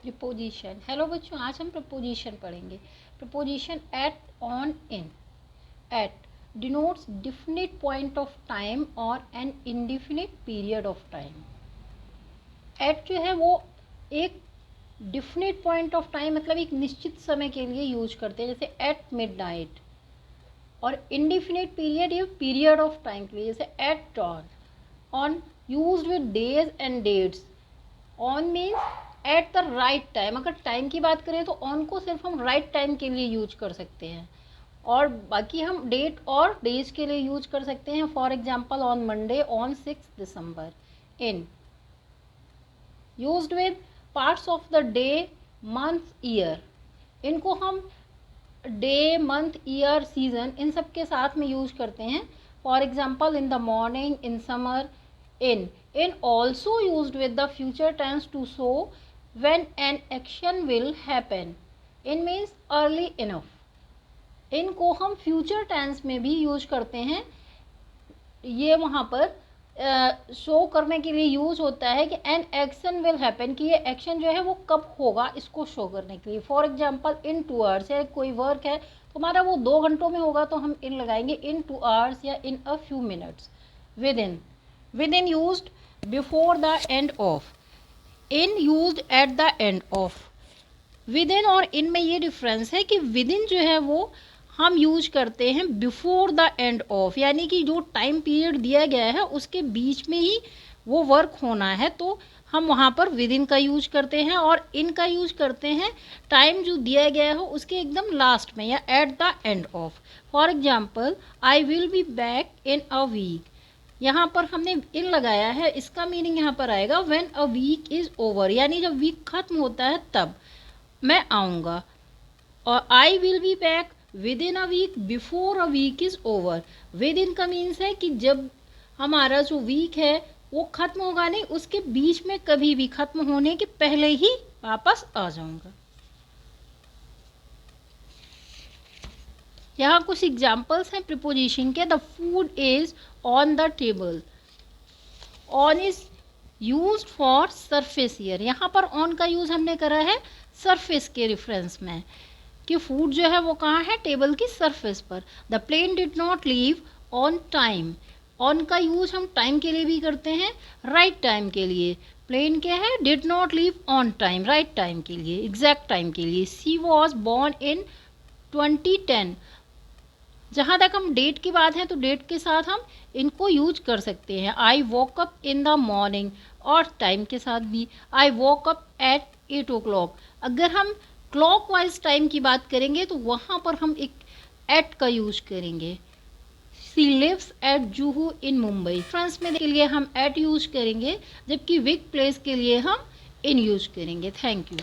Preposition. Hello बच्चों, आज हम प्रीपोजिशन पढ़ेंगे। Preposition at, on, in. At denotes definite point of time और an indefinite period of time. At जो है वो एक डिफिनिट पॉइंट ऑफ टाइम मतलब एक निश्चित समय के लिए यूज करते हैं, जैसे एट मिडनाइट। और इंडिफिनिट पीरियड ये पीरियड ऑफ टाइम के लिए, जैसे at dawn. On used with days and dates. On means at the right time. अगर टाइम की बात करें तो ऑन को सिर्फ हम राइट टाइम के लिए यूज कर सकते हैं, और बाकी हम डेट और डेज के लिए यूज कर सकते हैं। For example on Monday, on 6 December. In used with parts of the day, month, year. इनको हम day, month, year, season in सब के साथ में यूज करते हैं। For example in the morning, in summer. in also used with the future tense to show when an action will happen. in means early enough. इनको हम future tense में भी यूज करते हैं। ये वहाँ पर शो करने के लिए यूज होता है कि एन एक्शन विल हैपन, कि ये एक्शन जो है वो कब होगा, इसको शो करने के लिए। फॉर एग्जाम्पल इन 2 आवर्स, या कोई वर्क है तो हमारा वो 2 घंटों में होगा तो हम इन लगाएंगे इन 2 आवर्स या in a few minutes. Within used before the end of, in used at the end of. Within और इन में ये डिफरेंस है कि विद इन जो है वो हम यूज करते हैं बिफोर द एंड ऑफ, यानी कि जो टाइम पीरियड दिया गया है उसके बीच में ही वो वर्क होना है, तो हम वहाँ पर विद इन का यूज करते हैं। और इन का यूज करते हैं टाइम जो दिया गया हो उसके एकदम लास्ट में, या at the end of. For example I will be back in a week. यहाँ पर हमने इन लगाया है, इसका मीनिंग यहाँ पर आएगा when a week is over, यानी जब वीक खत्म होता है तब मैं आऊँगा। और I will be back within a week before a week is over. Within का मीन्स है कि जब हमारा जो वीक है वो खत्म होगा नहीं, उसके बीच में कभी भी, खत्म होने के पहले ही वापस आ जाऊँगा। यहाँ कुछ एग्जाम्पल्स हैं प्रीपोजिशन के। The food is on the table. On is used for surface year. यहाँ पर ऑन का यूज हमने करा है सरफेस के रेफरेंस में, कि फूड जो है वो कहाँ है, टेबल की सरफेस पर। The plane did not leave on time. On का यूज हम टाइम के लिए भी करते हैं, राइट टाइम के लिए। प्लेन क्या है, did not leave on time, right time के लिए, एग्जैक्ट टाइम के लिए। She was born in 2010। जहाँ तक हम डेट की बात है तो डेट के साथ हम इनको यूज कर सकते हैं। I walk up in the morning, और टाइम के साथ भी I walk up at 8 o'clock। अगर हम क्लॉक वाइज टाइम की बात करेंगे तो वहाँ पर हम एक एट का यूज करेंगे। She lives at Juhu in Mumbai. France में के लिए हम एट यूज करेंगे, जबकि विक प्लेस के लिए हम इन यूज करेंगे। Thank you.